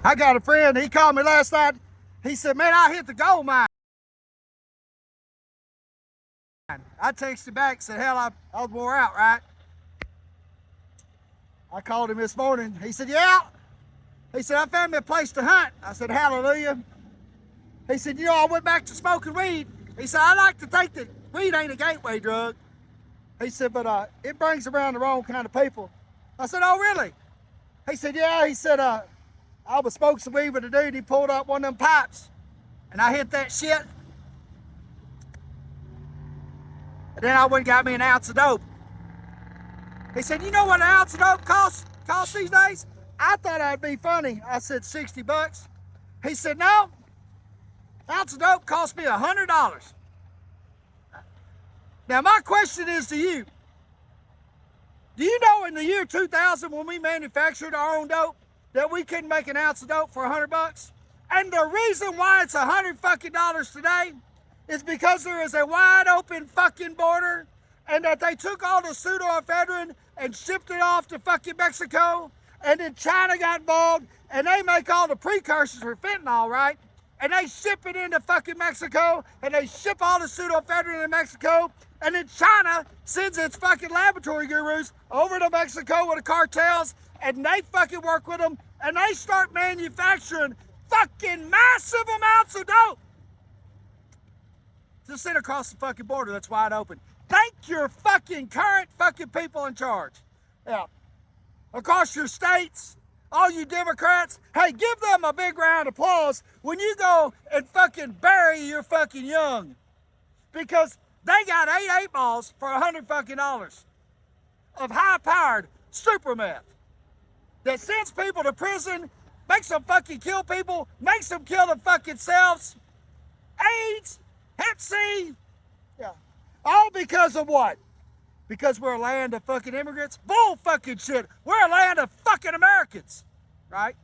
I got a friend, he called me last night. He said, man, I hit the gold mine. I texted back, said, hell, I was wore out, right? I called him this morning. He said, yeah. He said, I found me a place to hunt. I said, hallelujah. He said, you know, I went back to smoking weed. He said, I like to think that weed ain't a gateway drug. He said, but it brings around the wrong kind of people. I said, oh, really? He said, yeah. He said, I was smoking some weed with a dude. He pulled up one of them pipes, and I hit that shit. And then I went and got me an ounce of dope. He said, you know what an ounce of dope costs these days? I thought that'd be funny. I said, 60 bucks. He said, no, ounce of dope cost me $100. Now, my question is to you. Do you know in the year 2000, when we manufactured our own dope, that we couldn't make an ounce of dope for 100 bucks? And the reason why it's $100 fucking today is because there is a wide open fucking border, and that they took all the pseudoephedrine and shipped it off to fucking Mexico, and then China got involved, and they make all the precursors for fentanyl, right? And they ship it into fucking Mexico, and they ship all the pseudoephedrine to Mexico, and then China sends its fucking laboratory gurus over to Mexico with the cartels, and they fucking work with them, and they start manufacturing fucking massive amounts of dope. Just sit across the fucking border that's wide open. Thank your fucking current fucking people in charge. Yeah. Across your states, all you Democrats, hey, give them a big round of applause when you go and fucking bury your fucking young. Because they got 8 balls for $100 fucking of high-powered super meth that sends people to prison, makes them fucking kill people, makes them kill them fucking selves. AIDS, Hep C, yeah. All because of what? Because we're a land of fucking immigrants? Bull fucking shit. We're a land of fucking Americans, right?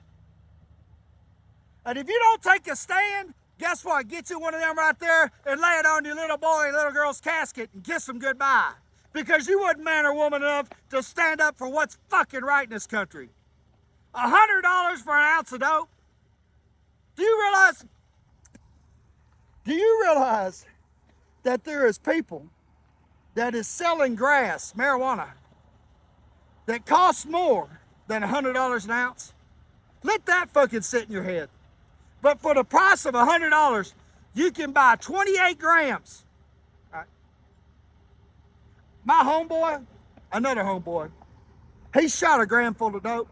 And if you don't take a stand, guess what? Get you one of them right there and lay it on your little boy and little girl's casket and kiss them goodbye. Because you wasn't man or woman enough to stand up for what's fucking right in this country. $100 for an ounce of dope? Do you realize that there is people that is selling grass, marijuana, that costs more than $100 an ounce? Let that fucking sit in your head. But for the price of $100, you can buy 28 grams. Right. My homeboy, another homeboy, he shot a gram full of dope.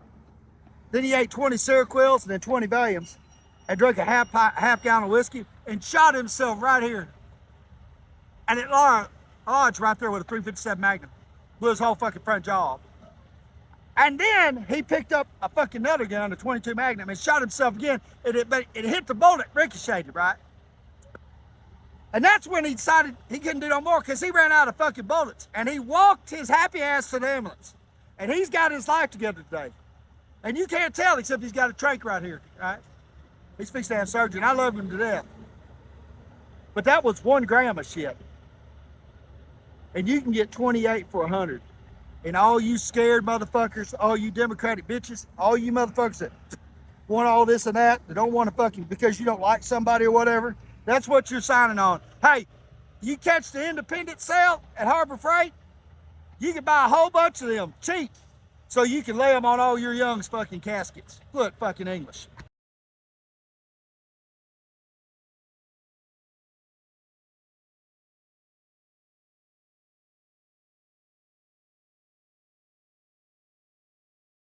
Then he ate 20 Seroquels and then 20 Valiums and drank a half gallon of whiskey and shot himself right here. And it lodged right there with a .357 Magnum. Blew his whole fucking front jaw off. And then he picked up a fucking another gun, a .22 Magnum, and shot himself again. It hit the bullet, ricocheted, right? And that's when he decided he couldn't do no more because he ran out of fucking bullets. And he walked his happy ass to the ambulance. And he's got his life together today. And you can't tell except he's got a trach right here, right? He's fixed to have surgery, and I love him to death. But that was 1 gram of shit. And you can get 28 for 100. And all you scared motherfuckers, all you Democratic bitches, all you motherfuckers that want all this and that don't want to fucking, because you don't like somebody or whatever, that's what you're signing on. Hey, you catch the independent sale at Harbor Freight, you can buy a whole bunch of them cheap so you can lay them on all your young's fucking caskets. Look, fucking English.